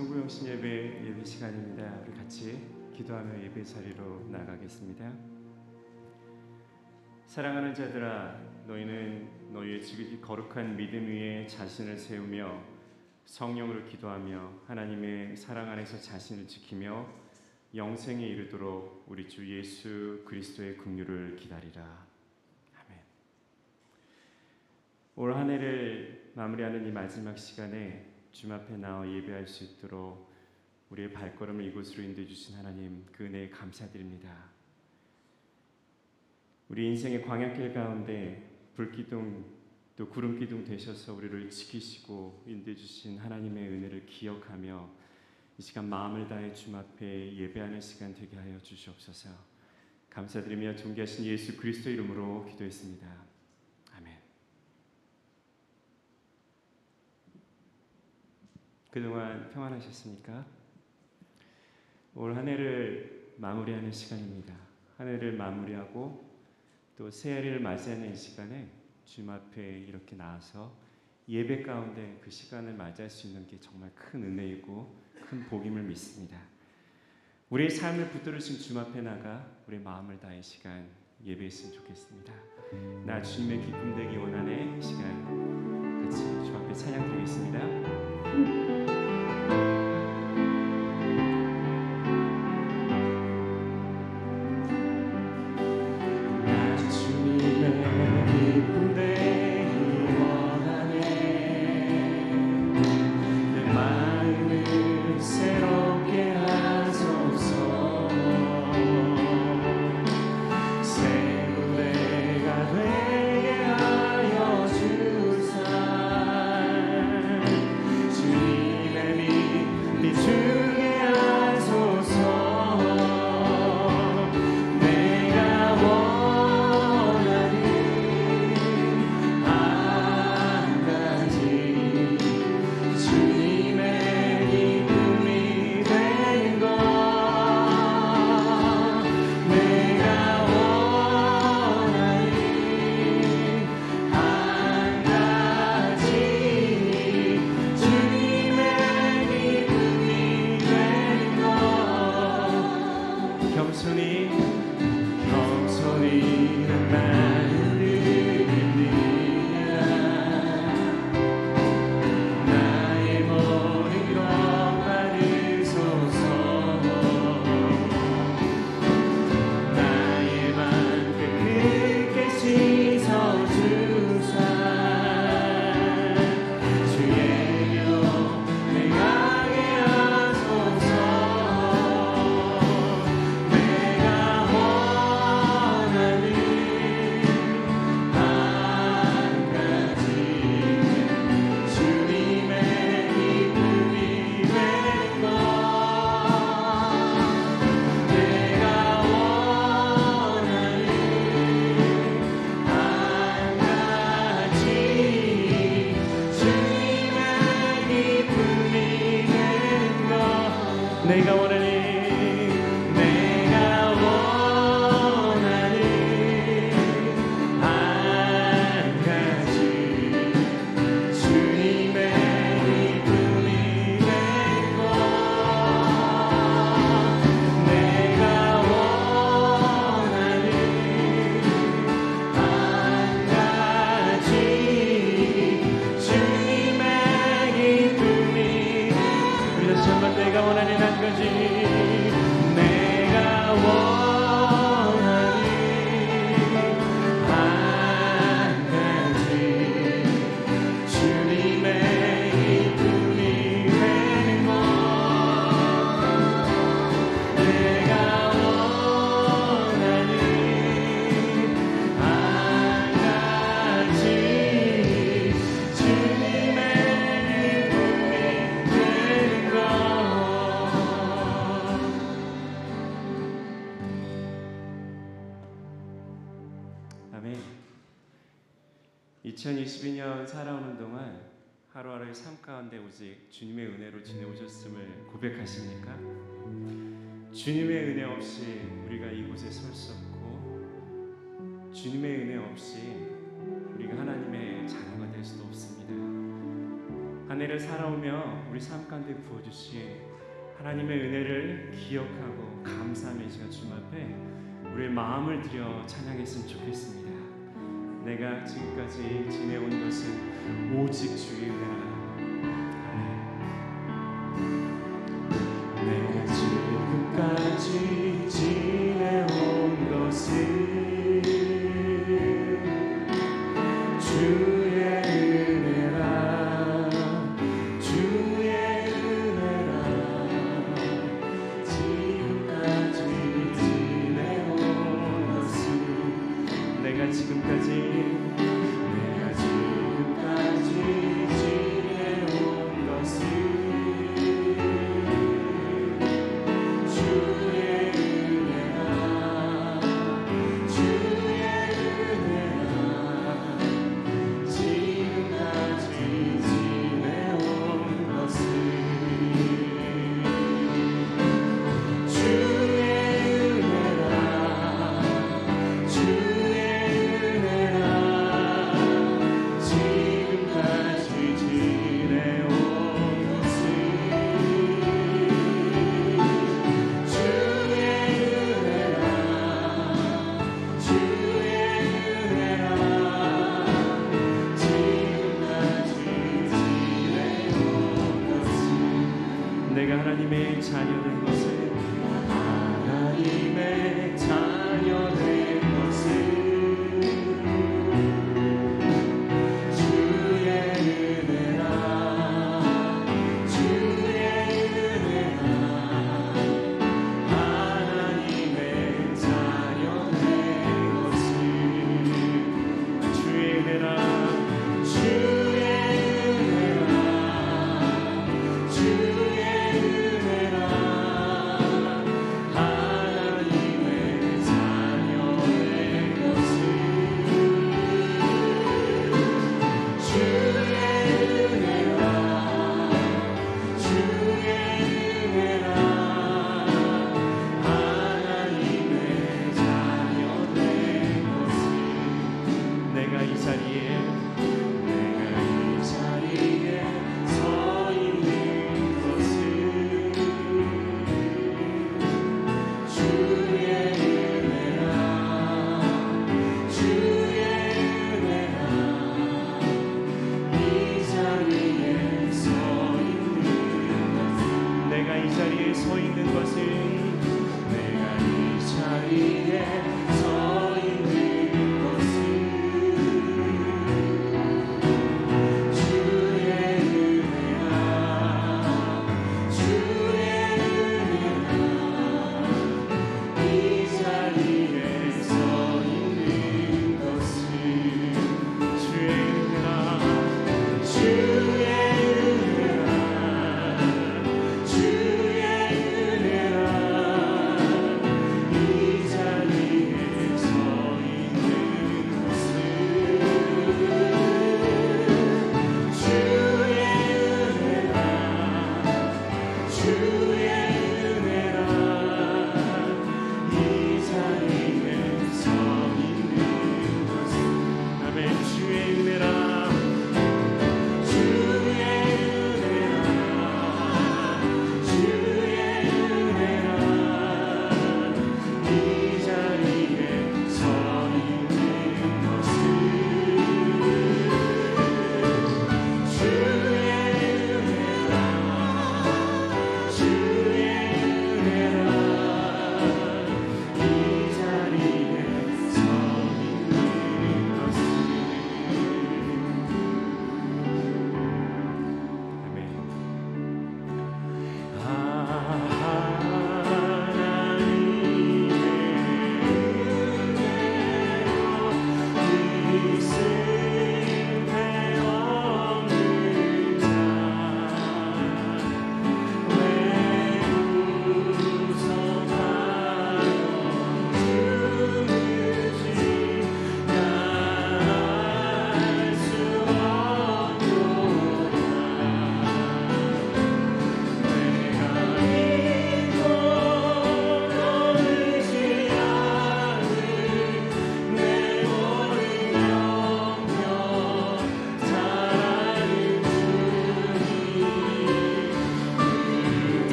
성구영신 예배 시간입니다. 우리 같이 기도하며 예배 자리로 나가겠습니다. 사랑하는 자들아, 너희는 너희의 지극히 거룩한 믿음 위에 자신을 세우며 성령으로 기도하며 하나님의 사랑 안에서 자신을 지키며 영생에 이르도록 우리 주 예수 그리스도의 긍휼을 기다리라. 아멘. 올 한 해를 마무리하는 이 마지막 시간에 주님 앞에 나와 예배할 수 있도록 우리의 발걸음을 이곳으로 인도해 주신 하나님, 그 은혜에 감사드립니다. 우리 인생의 광야길 가운데 불기둥 또 구름기둥 되셔서 우리를 지키시고 인도해 주신 하나님의 은혜를 기억하며 이 시간 마음을 다해 주님 앞에 예배하는 시간 되게 하여 주시옵소서. 감사드리며 존귀하신 예수 그리스도 이름으로 기도했습니다. 아멘. 그동안 평안하셨습니까? 올 한 해를 마무리하는 시간입니다. 한 해를 마무리하고 또 새해를 맞이하는 이 시간에 주님 앞에 이렇게 나와서 예배 가운데 그 시간을 맞이할 수 있는 게 정말 큰 은혜이고 큰 복임을 믿습니다. 우리의 삶을 붙들으신 주님 앞에 나가 우리의 마음을 다해 시간 예배했으면 좋겠습니다. 나 주님의 기쁨 되기 원하네. 이 시간 같이 주님 앞에 찬양 드리겠습니다. 내가 원하니 한 가지 주님의 기쁨이 되고 내가 원하니 한 가지 주님의 기쁨이 우리 다시 한번 내가 원하니 한 가지 내가 원하니 한 가지 주님의 기쁨이 되는 것 내가 원하니 한 가지 주님의 기쁨이 되는 것 아멘. 2022년 살아오는 동안 하루하루의 삶 가운데 오직 주님의 은혜로 지내오셨음을 고백하십니까? 주님의 은혜 없이 우리가 이곳에 설 수 없고 주님의 은혜 없이 우리가 하나님의 자녀가 될 수도 없습니다. 한 해를 살아오며 우리 삶 가운데 부어주신 하나님의 은혜를 기억하고 감사하며 이 시간 주님 앞에 우리의 마음을 들여 찬양했으면 좋겠습니다. 내가 지금까지 지내온 것은 오직 주의 은혜라. 내가 지금까지 지내온 것은 주의 은혜라. 주의 은혜라. 지금까지 지내온 것은 내가 지금까지 지내온 것은 주의 은혜라.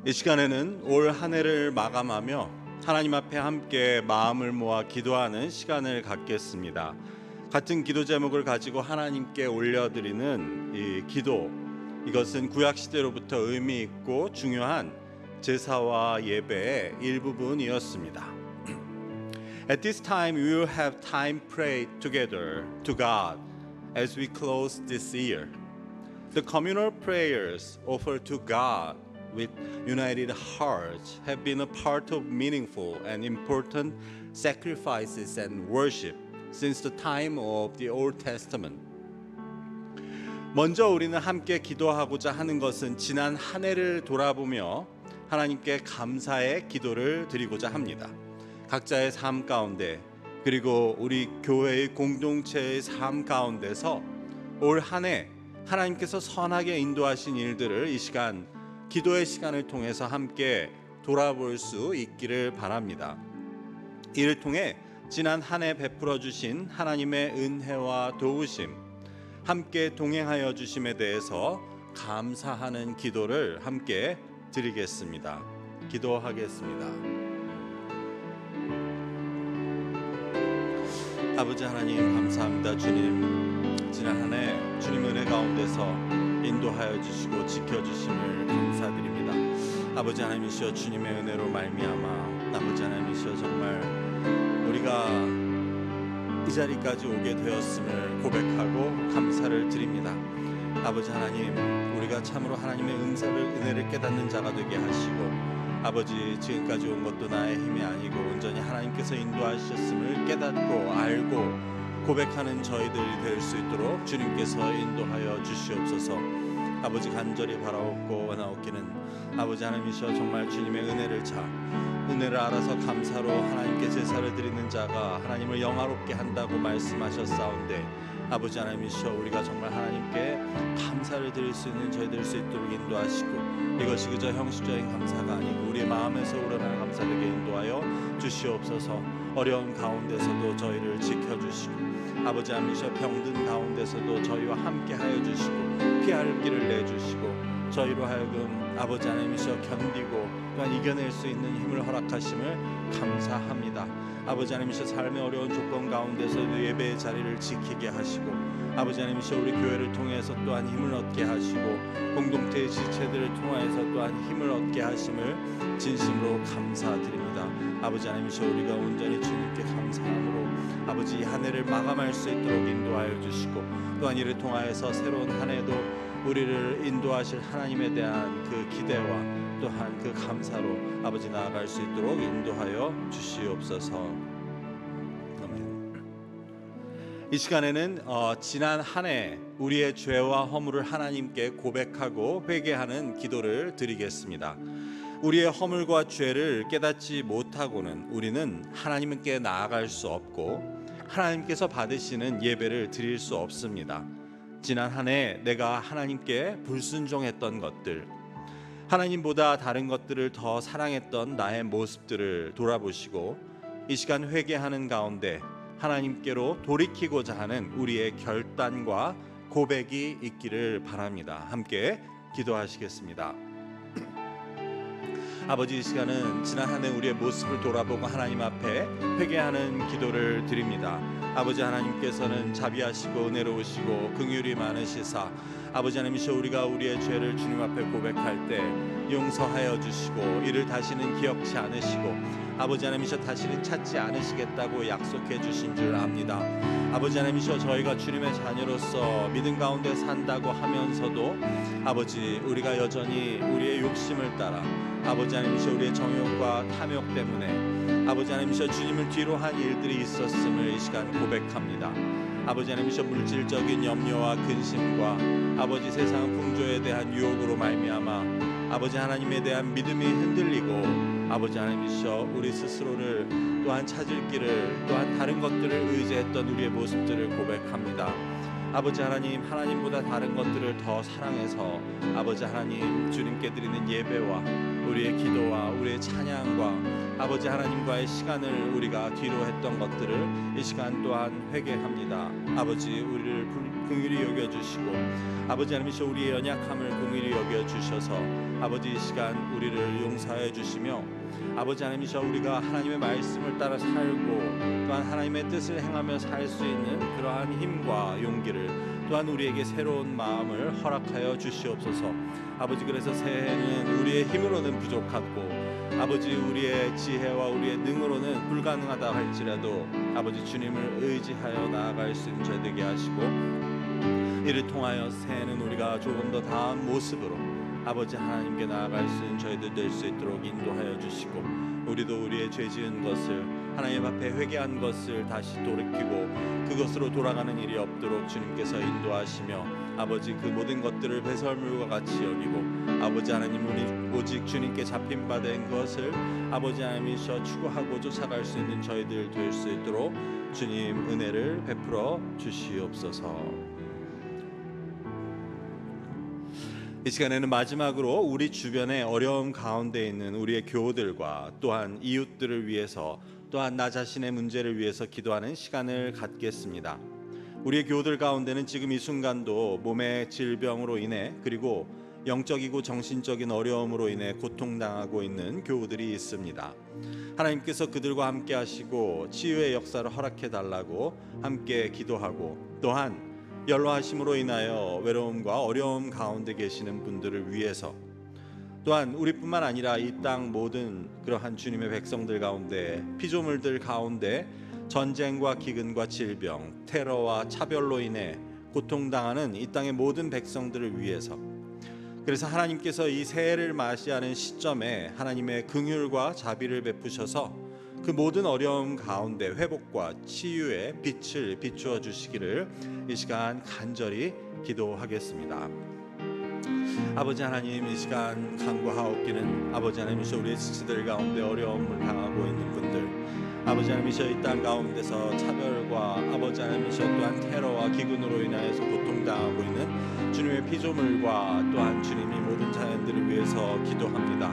이 시간에는 올 한 해를 마감하며 하나님 앞에 함께 마음을 모아 기도하는 시간을 갖겠습니다. 같은 기도 제목을 가지고 하나님께 올려드리는 이 기도, 이것은 구약 시대로부터 의미 있고 중요한 제사와 예배의 일부분이었습니다. At this time, we will have time pray together to God as we close this year. The communal prayers offered to God with united hearts have been a part of meaningful and important sacrifices and worship since the time of the Old Testament. 먼저 우리는 함께 기도하고자 하는 것은 지난 한 해를 돌아보며 하나님께 감사의 기도를 드리고자 합니다. 각자의 삶 가운데, 그리고 우리 교회의 공동체의 삶 가운데서 올 한 해 하나님께서 선하게 인도하신 일들을 이 시간, 기도의 시간을 통해서 함께 돌아볼 수 있기를 바랍니다. 이를 통해 지난 한 해 베풀어 주신 하나님의 은혜와 도우심, 함께 동행하여 주심에 대해서 감사하는 기도를 함께 드리겠습니다. 기도하겠습니다. 아버지 하나님, 감사합니다. 주님, 지난 한 해 주님 은혜 가운데서 인도하여 주시고 지켜주심을 감사드립니다. 아버지 하나님이시여, 주님의 은혜로 말미암아 아버지 하나님이시여, 정말 우리가 이 자리까지 오게 되었음을 고백하고 감사를 드립니다. 아버지 하나님, 우리가 참으로 하나님의 은혜를 깨닫는 자가 되게 하시고, 아버지 지금까지 온 것도 나의 힘이 아니고 온전히 하나님께서 인도하셨음을 깨닫고 알고 고백하는 저희들이 될 수 있도록 주님께서 인도하여 주시옵소서. 아버지 간절히 바라옵고 원하옵기는 아버지 하나님이시여, 정말 주님의 은혜를 알아서 감사로 하나님께 제사를 드리는 자가 하나님을 영화롭게 한다고 말씀하셨사온데, 아버지 하나님이시여, 우리가 정말 하나님께 감사를 드릴 수 있는 저희 될 수 있도록 인도하시고, 이것이 그저 형식적인 감사가 아니고 우리의 마음에서 우러나는 감사되게 인도하여 주시옵소서. 어려운 가운데서도 저희를 지켜주시고, 아버지 하나님이시여, 병든 가운데서도 저희와 함께 하여 주시고 피할 길을 내주시고, 저희로 하여금 아버지 하나님이시여 견디고 또한 이겨낼 수 있는 힘을 허락하심을 감사합니다. 아버지 하나님이시여, 삶의 어려운 조건 가운데서도 예배의 자리를 지키게 하시고, 아버지 하나님이시여, 우리 교회를 통해서 또한 힘을 얻게 하시고, 공동체의 지체들을 통해서 또한 힘을 얻게 하심을 진심으로 감사드립니다. 아버지 하나님이시여, 우리가 온전히 주님께 감사함으로 아버지 한 해를 마감할 수 있도록 인도하여 주시고, 또한 이를 통하여서 새로운 한 해도 우리를 인도하실 하나님에 대한 그 기대와 또한 그 감사로 아버지 나아갈 수 있도록 인도하여 주시옵소서. 아멘. 이 시간에는 지난 한 해 우리의 죄와 허물을 하나님께 고백하고 회개하는 기도를 드리겠습니다. 우리의 허물과 죄를 깨닫지 못하고는 우리는 하나님께 나아갈 수 없고 하나님께서 받으시는 예배를 드릴 수 없습니다. 지난 한 해 내가 하나님께 불순종했던 것들, 하나님보다 다른 것들을 더 사랑했던 나의 모습들을 돌아보시고, 이 시간 회개하는 가운데 하나님께로 돌이키고자 하는 우리의 결단과 고백이 있기를 바랍니다. 함께 기도하시겠습니다. 아버지, 이 시간은 지난 한 해 우리의 모습을 돌아보고 하나님 앞에 회개하는 기도를 드립니다. 아버지 하나님께서는 자비하시고 은혜로우시고 긍휼이 많으시사, 아버지 하나님이시여, 우리가 우리의 죄를 주님 앞에 고백할 때 용서하여 주시고 이를 다시는 기억치 않으시고, 아버지 하나님이시여, 다시는 찾지 않으시겠다고 약속해 주신 줄 압니다. 아버지 하나님이시여, 저희가 주님의 자녀로서 믿음 가운데 산다고 하면서도 아버지, 우리가 여전히 우리의 욕심을 따라 아버지 하나님이시여, 우리의 정욕과 탐욕 때문에 아버지 하나님이시여, 주님을 뒤로 한 일들이 있었음을 이 시간 고백합니다. 아버지 하나님이시여, 물질적인 염려와 근심과 아버지 세상 풍조에 대한 유혹으로 말미암아 아버지 하나님에 대한 믿음이 흔들리고, 아버지 하나님이시여, 우리 스스로를 또한 찾을 길을 또한 다른 것들을 의지했던 우리의 모습들을 고백합니다. 아버지 하나님, 하나님보다 다른 것들을 더 사랑해서 아버지 하나님 주님께 드리는 예배와 우리의 기도와 우리의 찬양과 아버지 하나님과의 시간을 우리가 뒤로 했던 것들을 이 시간 또한 회개합니다. 아버지 우리를 긍휼히 여겨주시고 아버지 하나님이시여 우리의 연약함을 긍휼히 여겨주셔서 아버지 이 시간 우리를 용서해 주시며 아버지 하나님이시여 우리가 하나님의 말씀을 따라 살고 또한 하나님의 뜻을 행하며 살 수 있는 그러한 힘과 용기를 또한 우리에게 새로운 마음을 허락하여 주시옵소서. 아버지 그래서 새해는 우리의 힘으로는 부족하고 아버지 우리의 지혜와 우리의 능으로는 불가능하다 할지라도 아버지 주님을 의지하여 나아갈 수 있는 저희 되게 하시고 이를 통하여 새해는 우리가 조금 더 나은 모습으로 아버지 하나님께 나아갈 수 있는 저희들 될 수 있도록 인도하여 주시고 우리도 우리의 죄 지은 것을 하나님 앞에 회개한 것을 다시 돌이키고 그것으로 돌아가는 일이 없도록 주님께서 인도하시며 아버지 그 모든 것들을 배설물과 같이 여기고 아버지 하나님 우리 오직 주님께 잡힌 바 된 것을 아버지 하나님이셔 추구하고 쫓아갈 수 있는 저희들 될 수 있도록 주님 은혜를 베풀어 주시옵소서. 이 시간에는 마지막으로 우리 주변의 어려움 가운데 있는 우리의 교우들과 또한 이웃들을 위해서 또한 나 자신의 문제를 위해서 기도하는 시간을 갖겠습니다. 우리의 교우들 가운데는 지금 이 순간도 몸의 질병으로 인해 그리고 영적이고 정신적인 어려움으로 인해 고통당하고 있는 교우들이 있습니다. 하나님께서 그들과 함께 하시고 치유의 역사를 허락해 달라고 함께 기도하고 또한 연로하심으로 인하여 외로움과 어려움 가운데 계시는 분들을 위해서 또한 우리뿐만 아니라 이 땅 모든 그러한 주님의 백성들 가운데 피조물들 가운데 전쟁과 기근과 질병, 테러와 차별로 인해 고통당하는 이 땅의 모든 백성들을 위해서 그래서 하나님께서 이 새해를 맞이하는 시점에 하나님의 긍휼과 자비를 베푸셔서 그 모든 어려움 가운데 회복과 치유의 빛을 비추어 주시기를 이 시간 간절히 기도하겠습니다. 아버지 하나님 이 시간 간구하옵기는 아버지 하나님이시여 우리의 지체들 가운데 어려움을 당하고 있는 분들 아버지 하나님이시여 이 땅 가운데서 차별과 아버지 하나님이시여 또한 테러와 기근으로 인하여서 고통당하고 있는 주님의 피조물과 또한 주님이 모든 자연들을 위해서 기도합니다.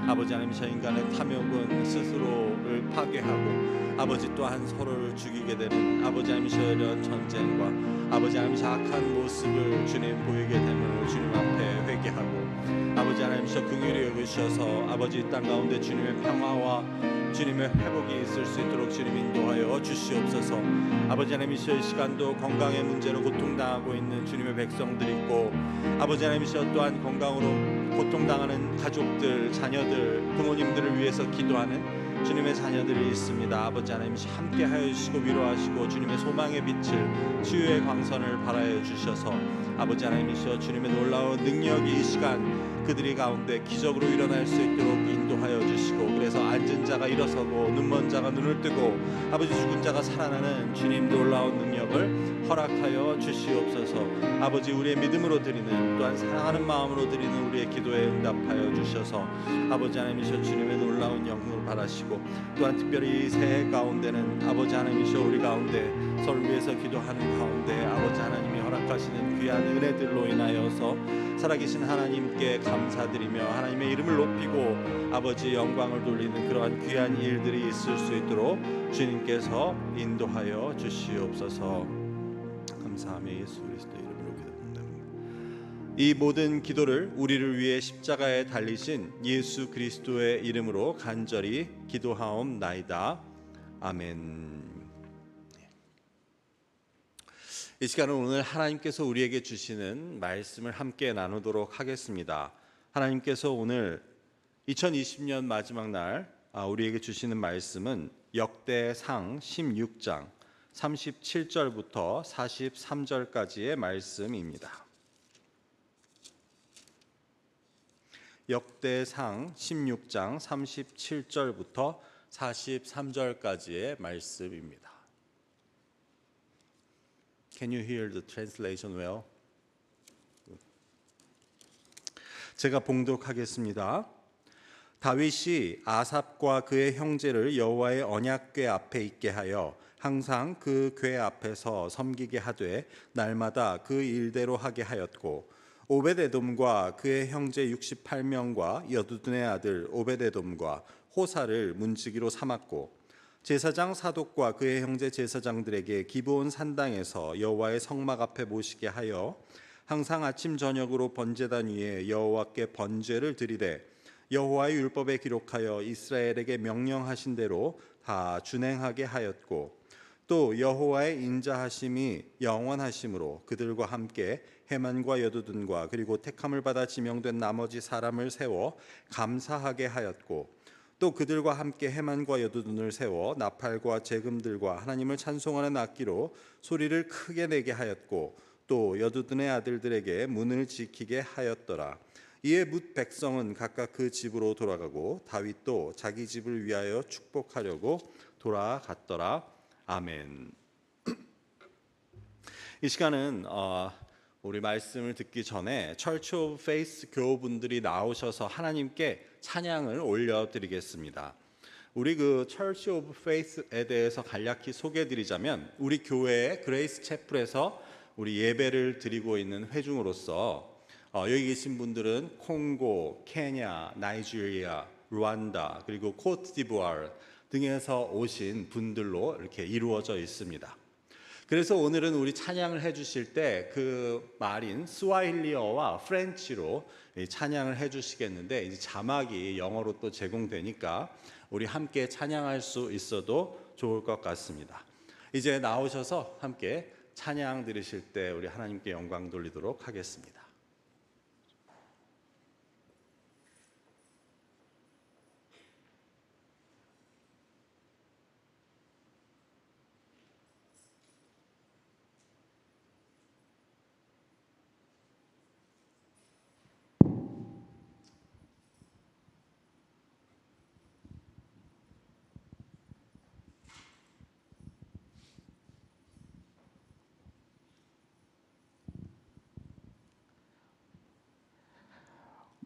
아버지 하나님이시여 인간의 탐욕은 스스로를 파괴하고 아버지 또한 서로를 죽이게 되는 아버지 하나님이시여 이런 전쟁과 아버지 하나님이시여 악한 모습을 주님 보이게 됨을 주님 앞에 회개하고 아버지 하나님이시여 긍휼히 여기셔서 아버지 이 땅 가운데 주님의 평화와 주님의 회복이 있을 수 있도록 주님 인도하여 주시옵소서. 아버지 하나님이시여 이 시간도 건강의 문제로 고통당하고 있는 주님의 백성들이 있고 아버지 하나님이시여 또한 건강으로 고통당하는 가족들, 자녀들, 부모님들을 위해서 기도하는 주님의 자녀들이 있습니다. 아버지 하나님이시여 함께하여 주시고 위로하시고 주님의 소망의 빛을 치유의 광선을 발하여 주셔서 아버지 하나님이시여 주님의 놀라운 능력이 이 시간 그들이 가운데 기적으로 일어날 수 있도록 인도하여 주시고 그래서 앉은 자가 일어서고 눈먼 자가 눈을 뜨고 아버지 죽은 자가 살아나는 주님 놀라운 능력을 허락하여 주시옵소서. 아버지 우리의 믿음으로 드리는 또한 사랑하는 마음으로 드리는 우리의 기도에 응답하여 주셔서 아버지 하나님이시여 주님의 놀라운 영광을 바라시고 또한 특별히 이 새해 가운데는 아버지 하나님이시여 우리 가운데 서로 위해서 기도하는 가운데 아버지 하나님이 허락하시는 귀한 은혜들로 인하여서 살아계신 하나님께 감사드리며 하나님의 이름을 높이고 아버지 영광을 돌리는 그러한 귀한 일들이 있을 수 있도록 주님께서 인도하여 주시옵소서. 감사하며 예수 그리스도의 이름으로 기도합니다. 이 모든 기도를 우리를 위해 십자가에 달리신 예수 그리스도의 이름으로 간절히 기도하옵나이다. 아멘. 이 시간은 오늘 하나님께서 우리에게 주시는 말씀을 함께 나누도록 하겠습니다. 하나님께서 오늘 2020년 마지막 날 우리에게 주시는 말씀은 역대상 16장 37절부터 43절까지의 말씀입니다. 역대상 16장 37절부터 43절까지의 말씀입니다. Can you hear the translation well? 제가 봉독하겠습니다. 다윗이 아삽과 그의 형제를 여호와의 언약궤 앞에 있게 하여 항상 그 궤 앞에서 섬기게 하되 날마다 그 일대로 하게 하였고 오벳에돔과 그의 형제 68명과 여두둔의 아들 오벳에돔과 호사를 문지기로 삼았고 제사장 사독과 그의 형제 제사장들에게 기브온 산당에서 여호와의 성막 앞에 모시게 하여 항상 아침 저녁으로 번제단 위에 여호와께 번제를 드리되 여호와의 율법에 기록하여 이스라엘에게 명령하신 대로 다 준행하게 하였고 또 여호와의 인자하심이 영원하심으로 그들과 함께 해만과 여두둔과 그리고 택함을 받아 지명된 나머지 사람을 세워 감사하게 하였고 또 그들과 함께 해만과 여두둔을 세워 나팔과 재금들과 하나님을 찬송하는 악기로 소리를 크게 내게 하였고 또 여두둔의 아들들에게 문을 지키게 하였더라. 이에 뭇 백성은 각각 그 집으로 돌아가고 다윗도 자기 집을 위하여 축복하려고 돌아갔더라. 아멘. 이 시간은 우리 말씀을 듣기 전에 철치 오브 페이스 교우분들이 나오셔서 하나님께 찬양을 올려드리겠습니다. 우리 그 철치 오브 페이스에 대해서 간략히 소개해드리자면 우리 교회의 그레이스 채플에서 우리 예배를 드리고 있는 회중으로서 여기 계신 분들은 콩고, 케냐, 나이지리아, 루안다 그리고 코트디부아르 등에서 오신 분들로 이렇게 이루어져 있습니다. 그래서 오늘은 우리 찬양을 해주실 때 그 말인 스와힐리어와 프렌치로 찬양을 해주시겠는데 이제 자막이 영어로 또 제공되니까 우리 함께 찬양할 수 있어도 좋을 것 같습니다. 이제 나오셔서 함께 찬양 드리실 때 우리 하나님께 영광 돌리도록 하겠습니다.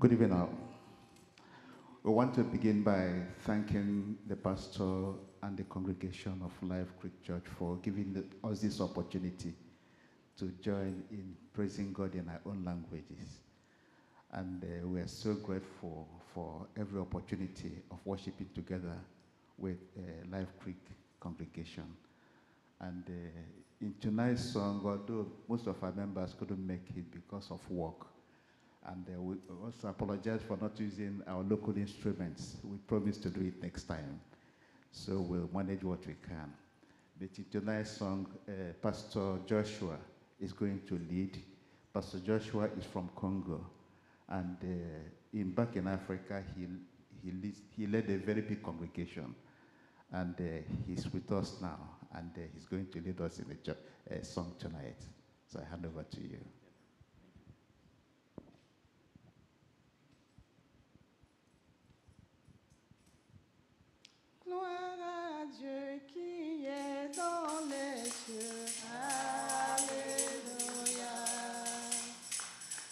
Good evening all. We want to begin by thanking the pastor and the congregation of Life Creek Church for giving us this opportunity to join in praising God in our own languages. And we are so grateful for every opportunity of worshiping together with Life Creek congregation. And in tonight's song, although most of our members couldn't make it because of work, and we also apologize for not using our local instruments. We promise to do it next time. So we'll manage what we can. But in tonight's song, Pastor Joshua is going to lead. Pastor Joshua is from Congo. And back in Africa, he led a very big congregation. And he's with us now. And he's going to lead us in a song tonight. So I hand over to you. Gloire à Dieu qui est dans les cieux. Alléluia.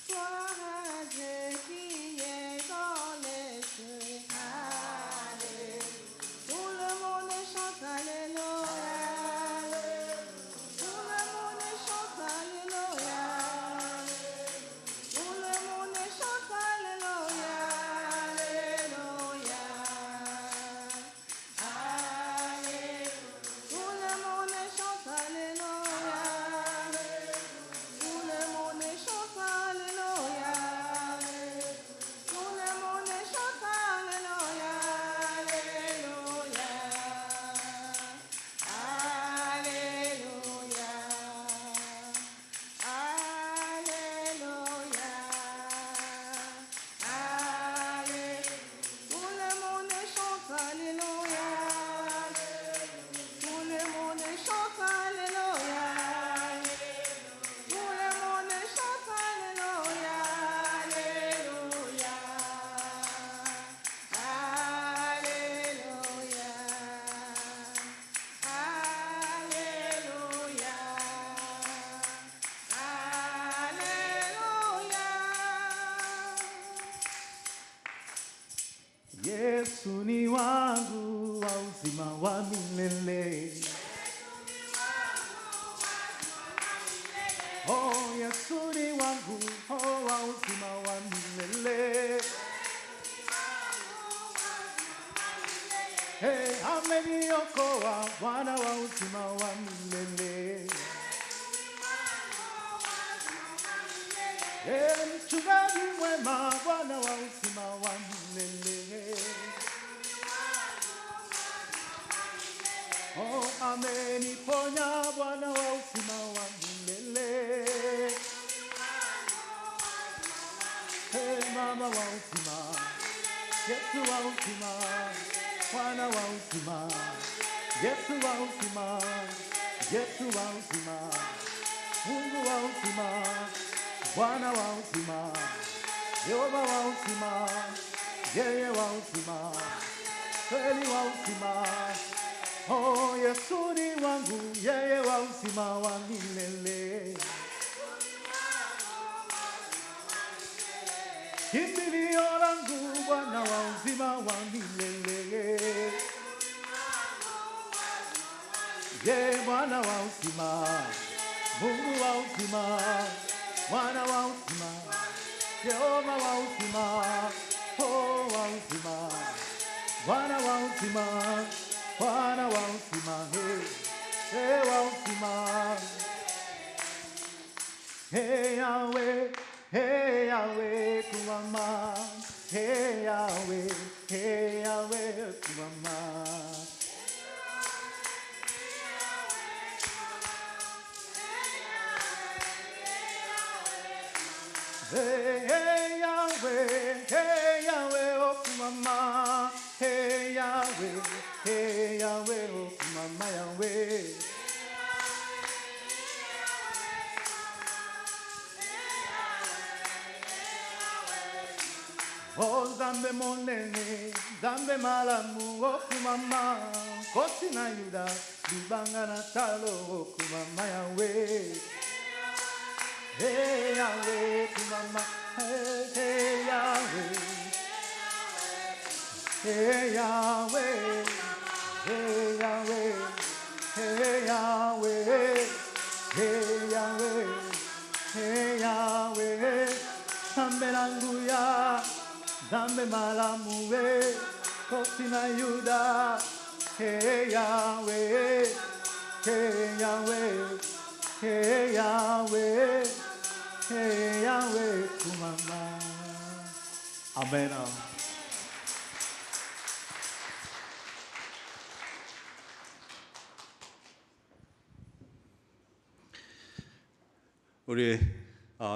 Gloire à Dieu qui est dans les cieux. Alléluia. Tout le monde chante Alléluia. Tout le monde chante Alléluia. Tout le monde chante Alléluia. Alléluia. Tout le monde chante Alléluia. Tout le monde chante Alléluia. Tout le monde chante Alléluia. Alléluia. Alléluia. Alléluia. Tout le monde chante Alléluia. Tout le monde chante Alléluia. Tout le monde chante Alléluia. Alléluia. Alléluia. Alléluia. Yesu ni wangu wa uzima wa milele. Oh, Yesu ni wangu wa Ameni okoa Bwana wa uzima wa milele. Mchungaji mwema Bwana wa uzima wa milele. Ameniponya Bwana wa uzima wa milele. Mama wa uzima, Yesu wa uzima, Bwana wa uzima, Yesu wa uzima, Yesu wa uzima, Mungu wa uzima, Bwana wa uzima, Yehova wa uzima, yeye wa uzima, kweli wa uzima. Yesu ni wangu, yeye wa uzima wa milele. Kimbilio langu, Bwana wa uzima wa milele. Ye Bwana wa uzima, Mungu wa uzima, Bwana wa uzima, Yehova wa uzima, wa uzima, Bwana wa uzima, Bwana wa uzima, wa uzima. Hey Yahweh, hey Yahweh, kumama. Hey Yahweh, kumama. Hey Yahweh, oh kumama. Hey Yahweh, oh kumama Yahweh. Zambe monene, zambe malamu, oh kumama. Kosi na Yuda, libanga na talo, oh kumama Yahweh. Hey Yahweh, kumama. Hey Yahweh, hey Yahweh, hey Yahweh, hey Yahweh, hey Yahweh, hey Yahweh. Zambe languya, zambe malamuwe, kosi na Yuda. Hey Yahweh, hey Yahweh, hey Yahweh, hey Yahweh, kumama. 아멘. 우리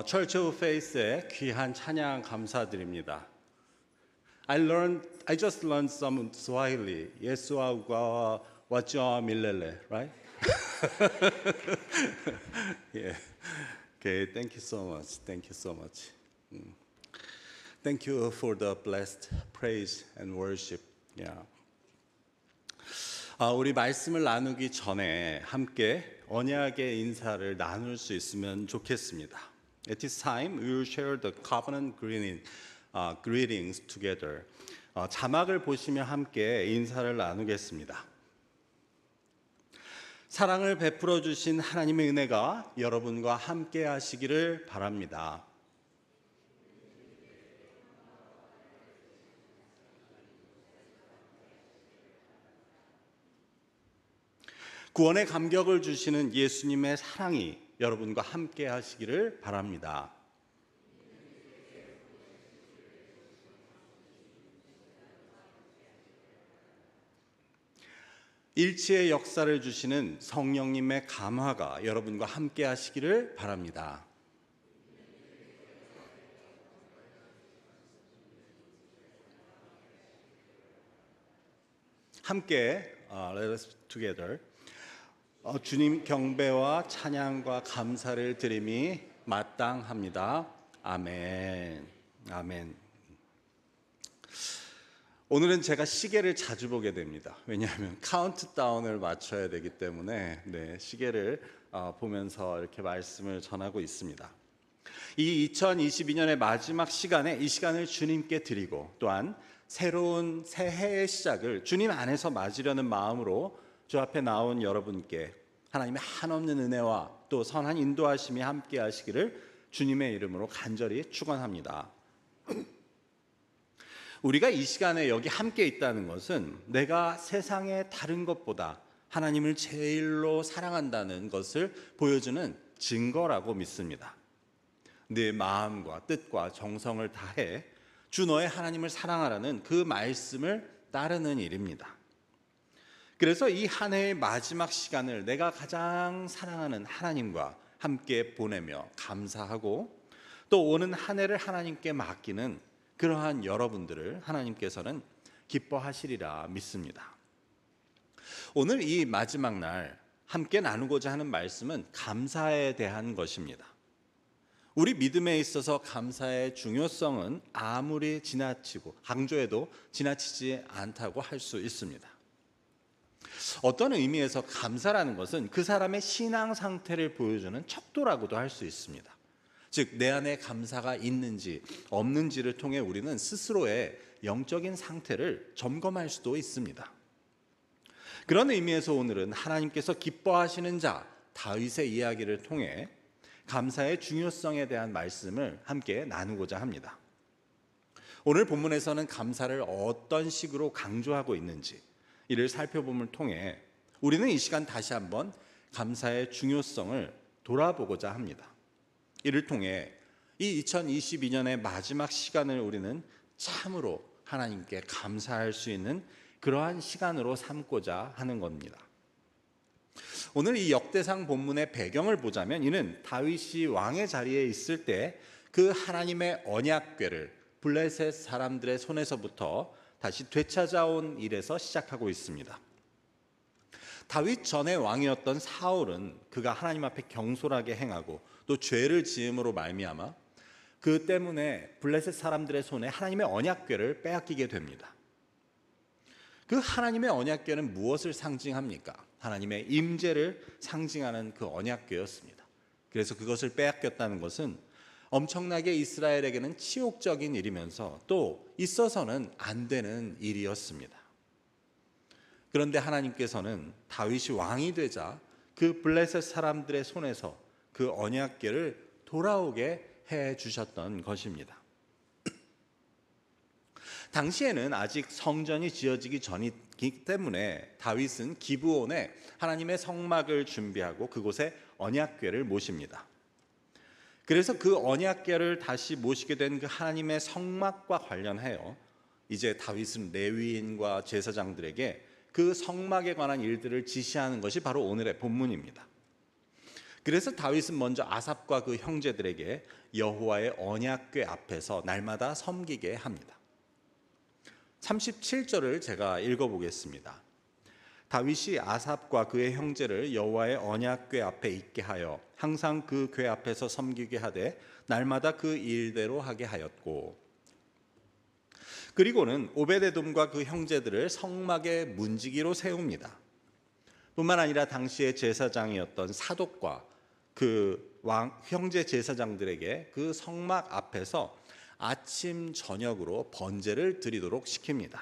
Church of Faith의 귀한 찬양 감사드립니다. I just learned some Swahili. 예수와 와쩌 밀렐레, right? Yeah. Okay, thank you so much. Thank you so much. Thank you for the blessed praise and worship. Yeah. 우리 말씀을 나누기 전에 함께 언약의 인사를 나눌 수 있으면 좋겠습니다. At this time, we will share the covenant greetings together. 자막을 보시며 함께 인사를 나누겠습니다. 사랑을 베풀어 주신 하나님의 은혜가 여러분과 함께 하시기를 바랍니다. 구원의 감격을 주시는 예수님의 사랑이 여러분과 함께 하시기를 바랍니다. 일치의 역사를 주시는 성령님의 감화가 여러분과 함께 하시기를 바랍니다. 함께 let us together 주님 경배와 찬양과 감사를 드림이 마땅합니다. 아멘. 아멘. 오늘은 제가 시계를 자주 보게 됩니다. 왜냐하면 카운트다운을 맞춰야 되기 때문에 시계를 보면서 이렇게 말씀을 전하고 있습니다. 이 2022년의 마지막 시간에 이 시간을 주님께 드리고 또한 새로운 새해의 시작을 주님 안에서 맞으려는 마음으로 주 앞에 나온 여러분께 하나님의 한없는 은혜와 또 선한 인도하심이 함께 하시기를 주님의 이름으로 간절히 축원합니다. 우리가 이 시간에 여기 함께 있다는 것은 내가 세상의 다른 것보다 하나님을 제일로 사랑한다는 것을 보여주는 증거라고 믿습니다. 내 마음과 뜻과 정성을 다해 주 너의 하나님을 사랑하라는 그 말씀을 따르는 일입니다. 그래서 이 한 해의 마지막 시간을 내가 가장 사랑하는 하나님과 함께 보내며 감사하고 또 오는 한 해를 하나님께 맡기는 그러한 여러분들을 하나님께서는 기뻐하시리라 믿습니다. 오늘 이 마지막 날 함께 나누고자 하는 말씀은 감사에 대한 것입니다. 우리 믿음에 있어서 감사의 중요성은 아무리 지나치고 강조해도 지나치지 않다고 할 수 있습니다. 어떤 의미에서 감사라는 것은 그 사람의 신앙 상태를 보여주는 척도라고도 할 수 있습니다. 즉 내 안에 감사가 있는지 없는지를 통해 우리는 스스로의 영적인 상태를 점검할 수도 있습니다. 그런 의미에서 오늘은 하나님께서 기뻐하시는 자 다윗의 이야기를 통해 감사의 중요성에 대한 말씀을 함께 나누고자 합니다. 오늘 본문에서는 감사를 어떤 식으로 강조하고 있는지 이를 살펴봄을 통해 우리는 이 시간 다시 한번 감사의 중요성을 돌아보고자 합니다. 이를 통해 이 2022년의 마지막 시간을 우리는 참으로 하나님께 감사할 수 있는 그러한 시간으로 삼고자 하는 겁니다. 오늘 이 역대상 본문의 배경을 보자면 이는 다윗이 왕의 자리에 있을 때 그 하나님의 언약궤를 블레셋 사람들의 손에서부터 다시 되찾아온 일에서 시작하고 있습니다. 다윗 전에 왕이었던 사울은 그가 하나님 앞에 경솔하게 행하고 또 죄를 지음으로 말미암아 그 때문에 블레셋 사람들의 손에 하나님의 언약궤를 빼앗기게 됩니다. 그 하나님의 언약궤는 무엇을 상징합니까? 하나님의 임재를 상징하는 그 언약궤였습니다. 그래서 그것을 빼앗겼다는 것은 엄청나게 이스라엘에게는 치욕적인 일이면서 또 있어서는 안 되는 일이었습니다. 그런데 하나님께서는 다윗이 왕이 되자 그 블레셋 사람들의 손에서 그 언약궤를 돌아오게 해 주셨던 것입니다. 당시에는 아직 성전이 지어지기 전이기 때문에 다윗은 기브온에 하나님의 성막을 준비하고 그곳에 언약궤를 모십니다. 그래서 그 언약궤를 다시 모시게 된 그 하나님의 성막과 관련하여 이제 다윗은 레위인과 제사장들에게 그 성막에 관한 일들을 지시하는 것이 바로 오늘의 본문입니다. 그래서 다윗은 먼저 아삽과 그 형제들에게 여호와의 언약궤 앞에서 날마다 섬기게 합니다. 37절을 제가 읽어보겠습니다. 다윗이 아삽과 그의 형제를 여호와의 언약궤 앞에 있게 하여 항상 그 궤 앞에서 섬기게 하되 날마다 그 일대로 하게 하였고, 그리고는 오베데돔과 그 형제들을 성막의 문지기로 세웁니다. 뿐만 아니라 당시의 제사장이었던 사독과 그 형제 제사장들에게 그 성막 앞에서 아침 저녁으로 번제를 드리도록 시킵니다.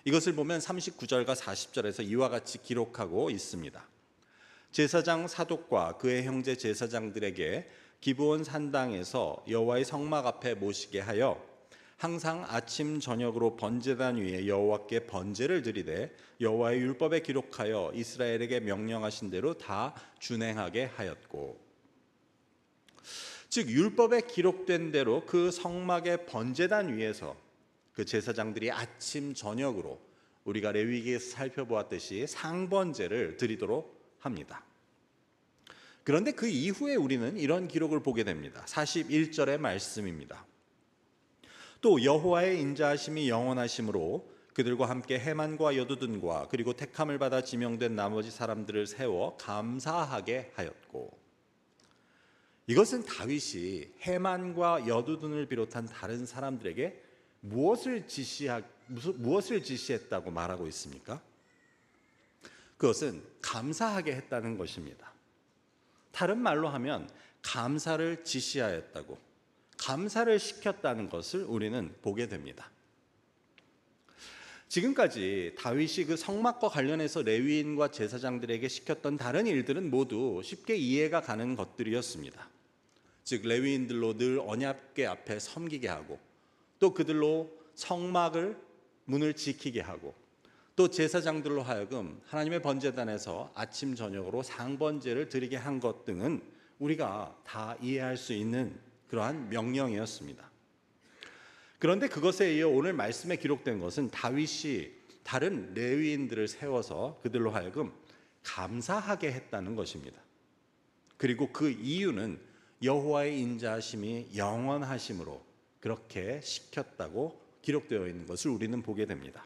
이것을 보면 39절과 40절에서 이와 같이 기록하고 있습니다. 제사장 사독과 그의 형제 제사장들에게 기브온 산당에서 여호와의 성막 앞에 모시게 하여 항상 아침 저녁으로 번제단 위에 여호와께 번제를 드리되 여호와의 율법에 기록하여 이스라엘에게 명령하신 대로 다 준행하게 하였고, 즉 율법에 기록된 대로 그 성막의 번제단 위에서 그 제사장들이 아침 저녁으로 우리가 레위기에서 살펴보았듯이 상번제를 드리도록 합니다. 그런데 그 이후에 우리는 이런 기록을 보게 됩니다. 41절의 말씀입니다. 또 여호와의 인자하심이 영원하심으로 그들과 함께 헤만과 여두둔과 그리고 택함을 받아 지명된 나머지 사람들을 세워 감사하게 하였고, 이것은 다윗이 헤만과 여두둔을 비롯한 다른 사람들에게 무엇을 지시했다고 말하고 있습니까? 그것은 감사하게 했다는 것입니다. 다른 말로 하면 감사를 지시하였다고, 감사를 시켰다는 것을 우리는 보게 됩니다. 지금까지 다윗이 그 성막과 관련해서 레위인과 제사장들에게 시켰던 다른 일들은 모두 쉽게 이해가 가는 것들이었습니다. 즉 레위인들로 늘 언약궤 앞에 섬기게 하고 또 그들로 성막을 문을 지키게 하고 또 제사장들로 하여금 하나님의 번제단에서 아침 저녁으로 상번제를 드리게 한 것 등은 우리가 다 이해할 수 있는 그러한 명령이었습니다. 그런데 그것에 이어 오늘 말씀에 기록된 것은 다윗이 다른 레위인들을 세워서 그들로 하여금 감사하게 했다는 것입니다. 그리고 그 이유는 여호와의 인자하심이 영원하심으로 그렇게 시켰다고 기록되어 있는 것을 우리는 보게 됩니다.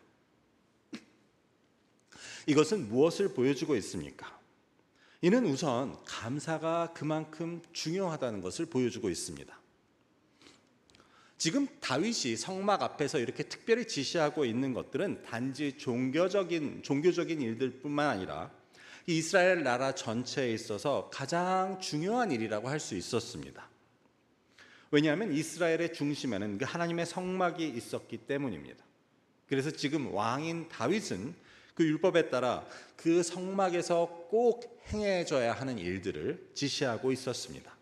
이것은 무엇을 보여주고 있습니까? 이는 우선 감사가 그만큼 중요하다는 것을 보여주고 있습니다. 지금 다윗이 성막 앞에서 이렇게 특별히 지시하고 있는 것들은 단지 종교적인 일들뿐만 아니라 이스라엘 나라 전체에 있어서 가장 중요한 일이라고 할 수 있었습니다. 왜냐하면 이스라엘의 중심에는 그 하나님의 성막이 있었기 때문입니다. 그래서 지금 왕인 다윗은 그 율법에 따라 그 성막에서 꼭 행해져야 하는 일들을 지시하고 있었습니다.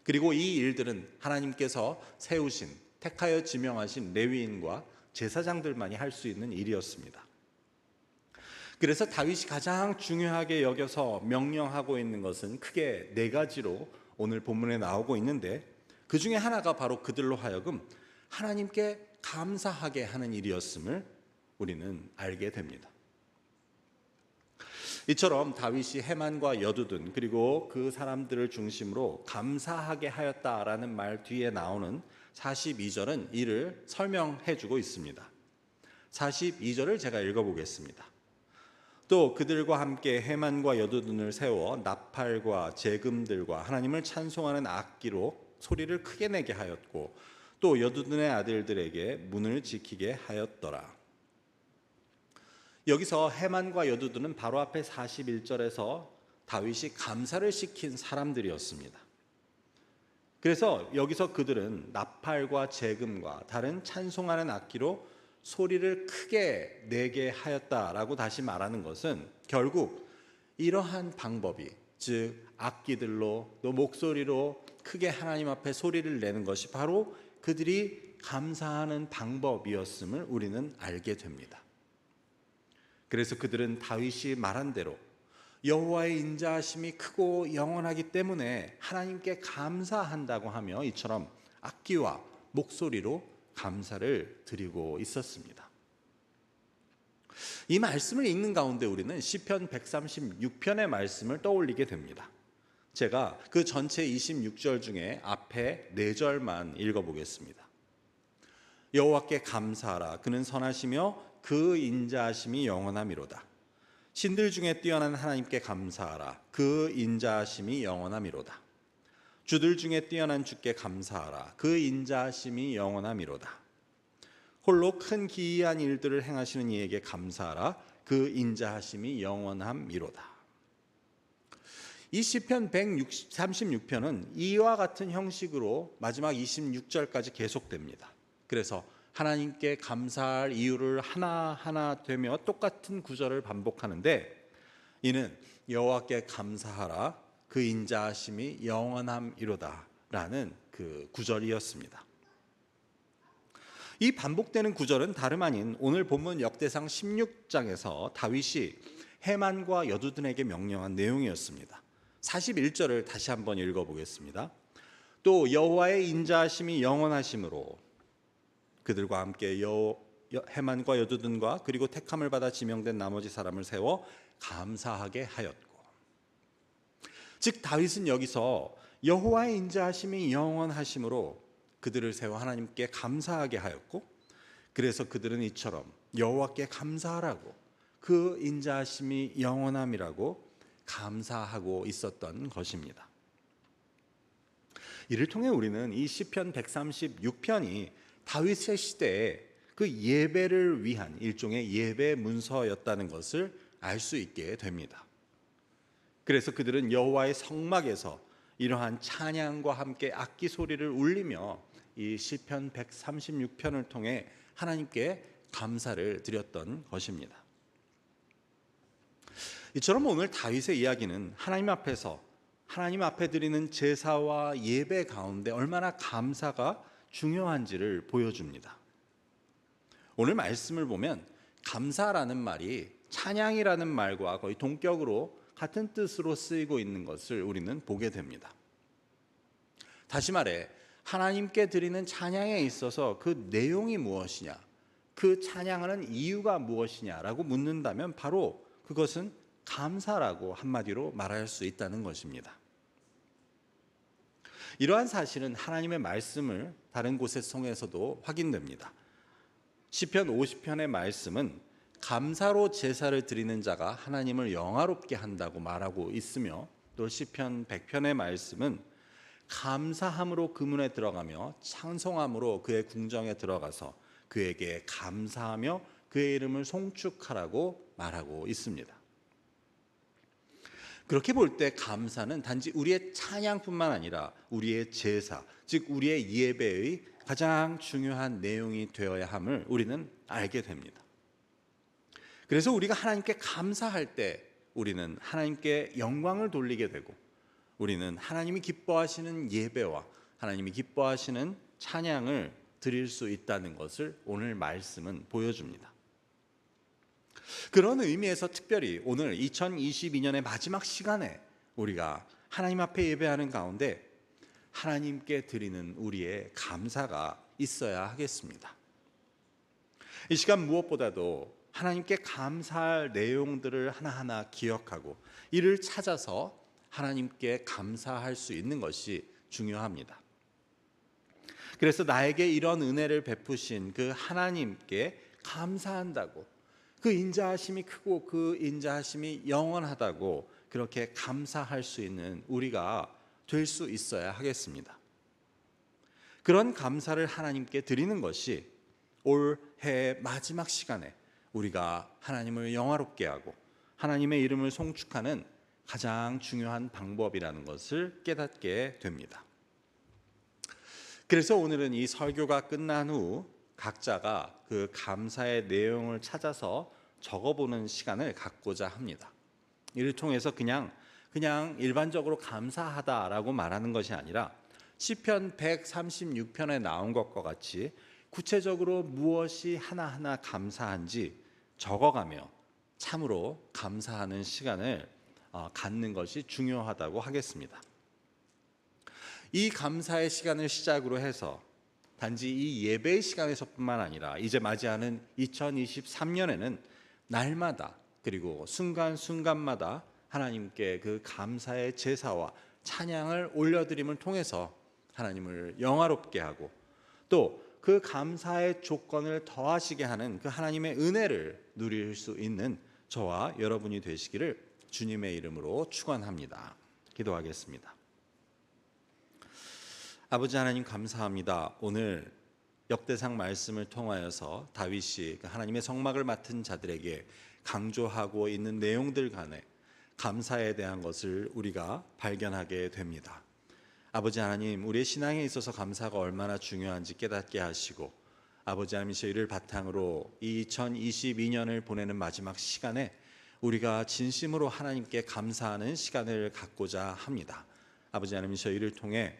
그리고 이 일들은 하나님께서 세우신, 택하여 지명하신 레위인과 제사장들만이 할 수 있는 일이었습니다. 그래서 다윗이 가장 중요하게 여겨서 명령하고 있는 것은 크게 네 가지로 오늘 본문에 나오고 있는데, 그 중에 하나가 바로 그들로 하여금 하나님께 감사하게 하는 일이었음을 우리는 알게 됩니다. 이처럼 다윗이 헤만과 여두둔 그리고 그 사람들을 중심으로 감사하게 하였다라는 말 뒤에 나오는 42절은 이를 설명해 주고 있습니다. 42절을 제가 읽어보겠습니다. 또 그들과 함께 헤만과 여두둔을 세워 나팔과 제금들과 하나님을 찬송하는 악기로 소리를 크게 내게 하였고 또 여두둔의 아들들에게 문을 지키게 하였더라. 여기서 헤만과 여두둔은 바로 앞에 41절에서 다윗이 감사를 시킨 사람들이었습니다. 그래서 여기서 그들은 나팔과 제금과 다른 찬송하는 악기로 소리를 크게 내게 하였다라고 다시 말하는 것은 결국 이러한 방법이, 즉 악기들로 또 목소리로 크게 하나님 앞에 소리를 내는 것이 바로 그들이 감사하는 방법이었음을 우리는 알게 됩니다. 그래서 그들은 다윗이 말한 대로 여호와의 인자하심이 크고 영원하기 때문에 하나님께 감사한다고 하며 이처럼 악기와 목소리로 감사를 드리고 있었습니다. 이 말씀을 읽는 가운데 우리는 시편 136편의 말씀을 떠올리게 됩니다. 제가 그 전체 26절 중에 앞에 4절만 읽어보겠습니다. 여호와께 감사하라. 그는 선하시며 그 인자하심이 영원하미로다. 신들 중에 뛰어난 하나님께 감사하라. 그 인자하심이 영원하미로다. 주들 중에 뛰어난 주께 감사하라. 그 인자하심이 영원하미로다. 홀로 큰 기이한 일들을 행하시는 이에게 감사하라. 그 인자하심이 영원함이로다. 이 시편 136편은 이와 같은 형식으로 마지막 26절까지 계속됩니다. 그래서 하나님께 감사할 이유를 하나하나 되며 똑같은 구절을 반복하는데, 이는 여호와께 감사하라. 그 인자하심이 영원함이로다 라는 그 구절이었습니다. 이 반복되는 구절은 다름 아닌 오늘 본문 역대상 16장에서 다윗이 헤만과 여두둔에게 명령한 내용이었습니다. 41절을 다시 한번 읽어보겠습니다. 또 여호와의 인자하심이 영원하심으로 그들과 함께 헤만과 여두둔과 그리고 택함을 받아 지명된 나머지 사람을 세워 감사하게 하였고, 즉 다윗은 여기서 여호와의 인자하심이 영원하심으로 그들을 세워 하나님께 감사하게 하였고, 그래서 그들은 이처럼 여호와께 감사하라고, 그 인자하심이 영원함이라고 감사하고 있었던 것입니다. 이를 통해 우리는 이 시편 136편이 다윗의 시대에 그 예배를 위한 일종의 예배 문서였다는 것을 알 수 있게 됩니다. 그래서 그들은 여호와의 성막에서 이러한 찬양과 함께 악기 소리를 울리며 이 시편 136편을 통해 하나님께 감사를 드렸던 것입니다. 이처럼 오늘 다윗의 이야기는 하나님 앞에 드리는 제사와 예배 가운데 얼마나 감사가 중요한지를 보여줍니다. 오늘 말씀을 보면 감사라는 말이 찬양이라는 말과 거의 동격으로 같은 뜻으로 쓰이고 있는 것을 우리는 보게 됩니다. 다시 말해 하나님께 드리는 찬양에 있어서 그 내용이 무엇이냐, 그 찬양하는 이유가 무엇이냐라고 묻는다면 바로 그것은 감사라고 한마디로 말할 수 있다는 것입니다. 이러한 사실은 하나님의 말씀을 다른 곳에 통해서도 확인됩니다. 시편 50편의 말씀은 감사로 제사를 드리는 자가 하나님을 영화롭게 한다고 말하고 있으며, 또 시편 100편의 말씀은 감사함으로 그 문에 들어가며 찬송함으로 그의 궁정에 들어가서 그에게 감사하며 그의 이름을 송축하라고 말하고 있습니다. 그렇게 볼 때 감사는 단지 우리의 찬양뿐만 아니라 우리의 제사, 즉 우리의 예배의 가장 중요한 내용이 되어야 함을 우리는 알게 됩니다. 그래서 우리가 하나님께 감사할 때 우리는 하나님께 영광을 돌리게 되고, 우리는 하나님이 기뻐하시는 예배와 하나님이 기뻐하시는 찬양을 드릴 수 있다는 것을 오늘 말씀은 보여줍니다. 그런 의미에서 특별히 오늘 2022년의 마지막 시간에 우리가 하나님 앞에 예배하는 가운데 하나님께 드리는 우리의 감사가 있어야 하겠습니다. 이 시간 무엇보다도 하나님께 감사할 내용들을 하나하나 기억하고 이를 찾아서 하나님께 감사할 수 있는 것이 중요합니다. 그래서 나에게 이런 은혜를 베푸신 그 하나님께 감사한다고, 그 인자하심이 크고 그 인자하심이 영원하다고 그렇게 감사할 수 있는 우리가 될 수 있어야 하겠습니다. 그런 감사를 하나님께 드리는 것이 올해 마지막 시간에 우리가 하나님을 영화롭게 하고 하나님의 이름을 송축하는 가장 중요한 방법이라는 것을 깨닫게 됩니다. 그래서 오늘은 이 설교가 끝난 후 각자가 그 감사의 내용을 찾아서 적어보는 시간을 갖고자 합니다. 이를 통해서 그냥 일반적으로 감사하다라고 말하는 것이 아니라 시편 136편에 나온 것과 같이 구체적으로 무엇이 하나하나 감사한지 적어가며 참으로 감사하는 시간을 갖는 것이 중요하다고 하겠습니다. 이 감사의 시간을 시작으로 해서 단지 이 예배의 시간에서뿐만 아니라 이제 맞이하는 2023년에는 날마다 그리고 순간순간마다 하나님께 그 감사의 제사와 찬양을 올려드림을 통해서 하나님을 영화롭게 하고 또 그 감사의 조건을 더하시게 하는 그 하나님의 은혜를 누릴 수 있는 저와 여러분이 되시기를 주님의 이름으로 축원합니다. 기도하겠습니다. 아버지 하나님 감사합니다. 오늘 역대상 말씀을 통하여서 다윗이 하나님의 성막을 맡은 자들에게 강조하고 있는 내용들 간에 감사에 대한 것을 우리가 발견하게 됩니다. 아버지 하나님, 우리의 신앙에 있어서 감사가 얼마나 중요한지 깨닫게 하시고, 아버지 하나님 이를 바탕으로 이 2022년을 보내는 마지막 시간에 우리가 진심으로 하나님께 감사하는 시간을 갖고자 합니다. 아버지 하나님 이를 통해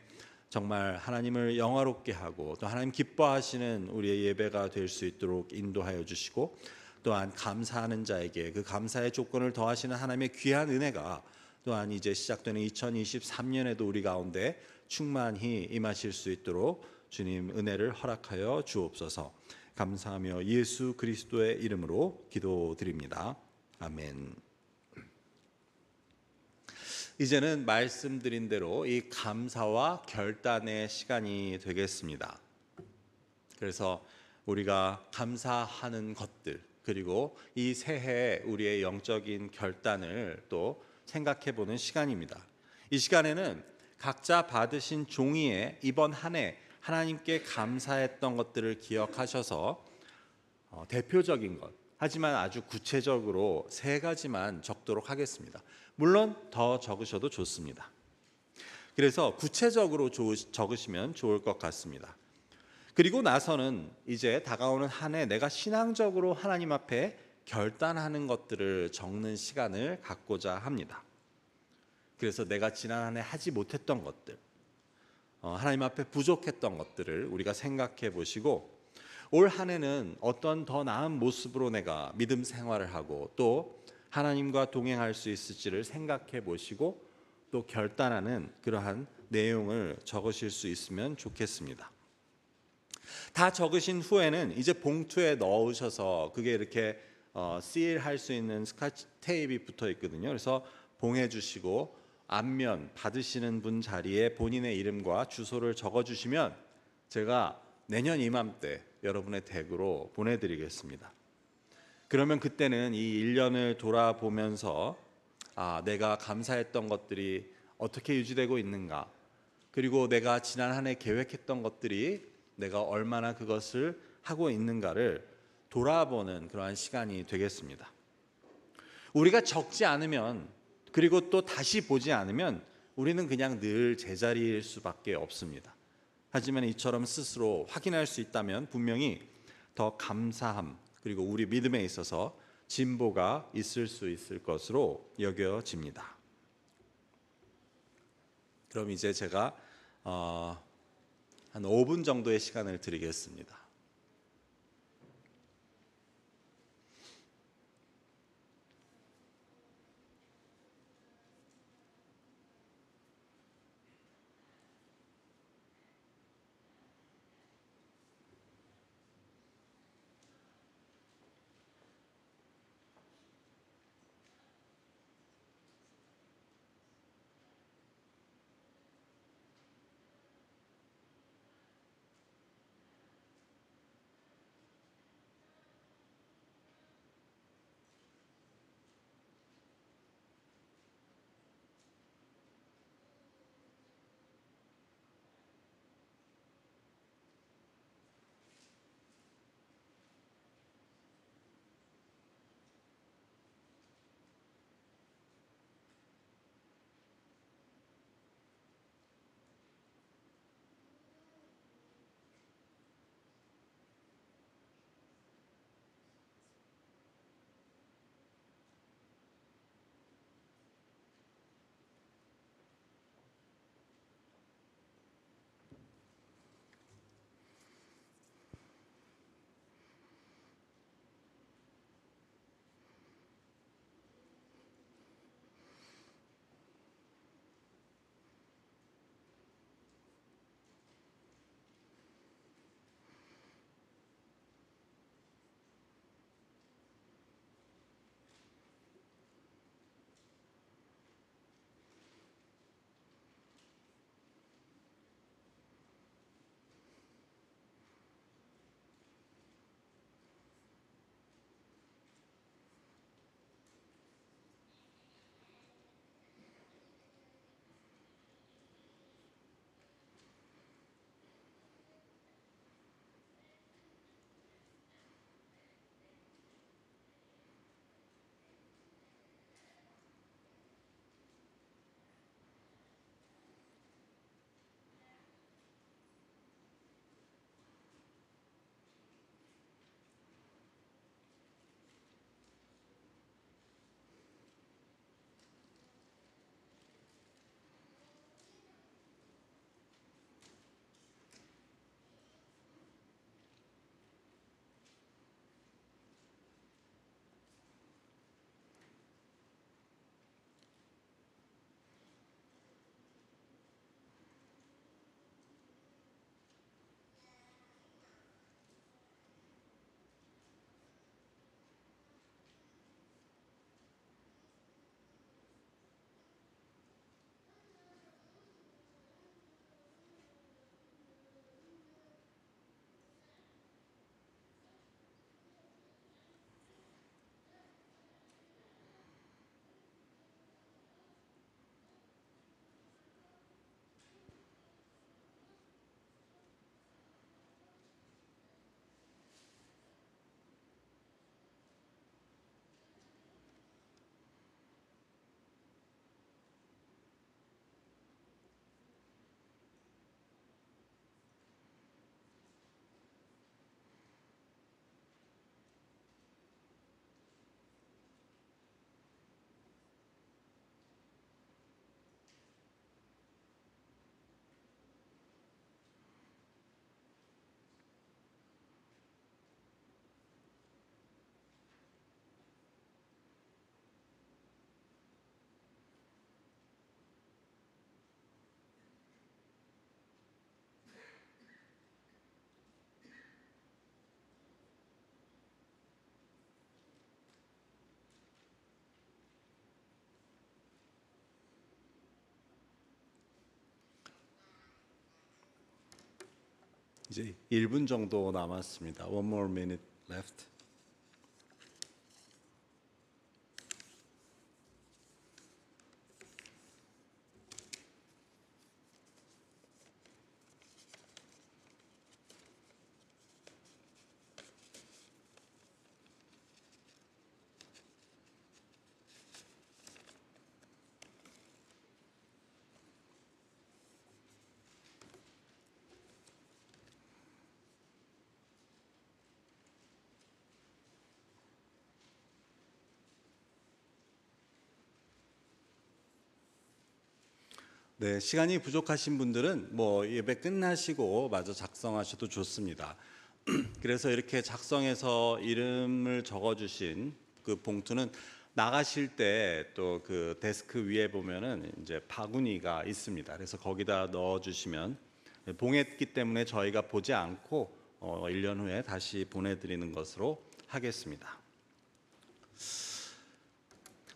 정말 하나님을 영화롭게 하고 또 하나님 기뻐하시는 우리의 예배가 될 수 있도록 인도하여 주시고, 또한 감사하는 자에게 그 감사의 조건을 더하시는 하나님의 귀한 은혜가 또한 이제 시작되는 2023년에도 우리 가운데 충만히 임하실 수 있도록 주님 은혜를 허락하여 주옵소서. 감사하며 예수 그리스도의 이름으로 기도드립니다. 아멘. 이제는 말씀드린 대로 이 감사와 결단의 시간이 되겠습니다. 그래서 우리가 감사하는 것들, 그리고 이 새해 우리의 영적인 결단을 또 생각해보는 시간입니다. 이 시간에는 각자 받으신 종이에 이번 한 해 하나님께 감사했던 것들을 기억하셔서 대표적인 것, 하지만 아주 구체적으로 3가지만 적도록 하겠습니다. 물론 더 적으셔도 좋습니다. 그래서 구체적으로 적으시면 좋을 것 같습니다. 그리고 나서는 이제 다가오는 한 해 내가 신앙적으로 하나님 앞에 결단하는 것들을 적는 시간을 갖고자 합니다. 그래서 내가 지난 한 해 하지 못했던 것들, 하나님 앞에 부족했던 것들을 우리가 생각해 보시고, 올 한 해는 어떤 더 나은 모습으로 내가 믿음 생활을 하고 또 하나님과 동행할 수 있을지를 생각해 보시고 또 결단하는 그러한 내용을 적으실 수 있으면 좋겠습니다. 다 적으신 후에는 이제 봉투에 넣으셔서 그게 이렇게 시일할 수 있는 스카치 테이프가 붙어 있거든요. 그래서 봉해 주시고 앞면 받으시는 분 자리에 본인의 이름과 주소를 적어 주시면 제가 내년 이맘때 여러분의 댁으로 보내드리겠습니다. 그러면 그때는 이 1년을 돌아보면서 내가 감사했던 것들이 어떻게 유지되고 있는가, 그리고 내가 지난 한 해 계획했던 것들이 내가 얼마나 그것을 하고 있는가를 돌아보는 그러한 시간이 되겠습니다. 우리가 적지 않으면, 그리고 또 다시 보지 않으면 우리는 그냥 늘 제자리일 수밖에 없습니다. 하지만 이처럼 스스로 확인할 수 있다면 분명히 더 감사함, 그리고 우리 믿음에 있어서 진보가 있을 수 있을 것으로 여겨집니다. 그럼 이제 제가 한 5분 정도의 시간을 드리겠습니다. 이제 1분 정도 남았습니다. One more minute left. 네, 시간이 부족하신 분들은 뭐 예배 끝나시고 마저 작성하셔도 좋습니다. 그래서 이렇게 작성해서 이름을 적어주신 그 봉투는 나가실 때 또 그 데스크 위에 보면은 이제 바구니가 있습니다. 그래서 거기다 넣어주시면 봉했기 때문에 저희가 보지 않고 1년 후에 다시 보내드리는 것으로 하겠습니다.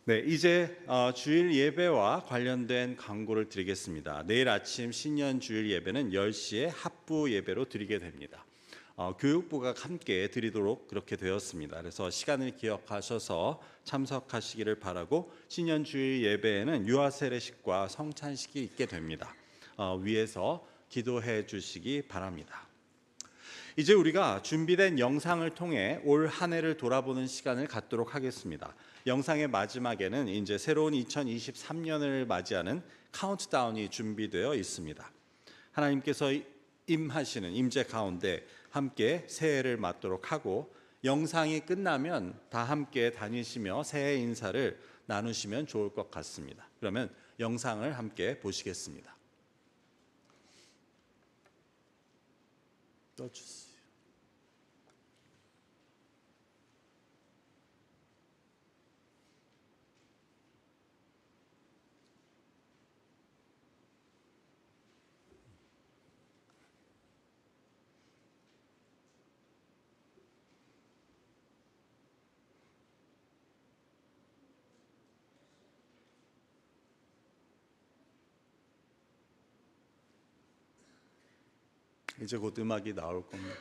네, 이제 주일 예배와 관련된 광고를 드리겠습니다. 내일 아침 신년 주일 예배는 10시에 합부 예배로 드리게 됩니다. 교육부가 함께 드리도록 그렇게 되었습니다. 그래서 시간을 기억하셔서 참석하시기를 바라고 신년 주일 예배에는 유아 세례식과 성찬식이 있게 됩니다. 위에서 기도해 주시기 바랍니다. 이제 우리가 준비된 영상을 통해 올 한 해를 돌아보는 시간을 갖도록 하겠습니다. 영상의 마지막에는 이제 새로운 2023년을 맞이하는 카운트다운이 준비되어 있습니다. 하나님께서 임하시는 임재 가운데 함께 새해를 맞도록 하고 영상이 끝나면 다 함께 다니시며 새해 인사를 나누시면 좋을 것 같습니다. 그러면 영상을 함께 보시겠습니다. 떠주세요. 이제 곧 음악이 나올 겁니다.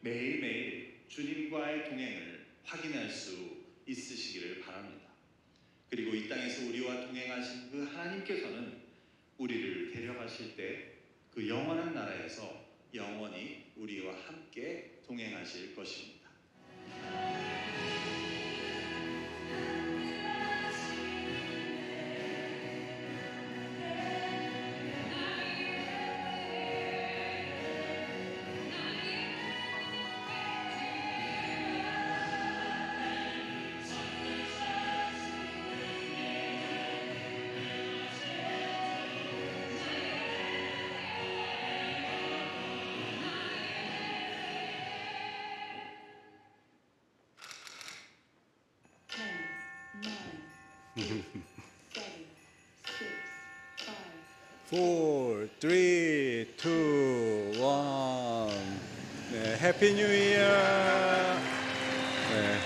매일매일 주님과의 동행을 확인할 수 있으시기를 바랍니다. 그리고 이 땅에서 우리와 동행하신 그 하나님께서는 우리를 데려가실 때 그 영원한 나라에서 영원히 우리와 함께 동행하실 것입니다. Four, three, two, one. 네, 해피 뉴 이어. 네.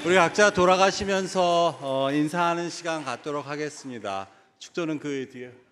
우리 각자 돌아가시면서 인사하는 시간 갖도록 하겠습니다. 축도는 그 뒤에.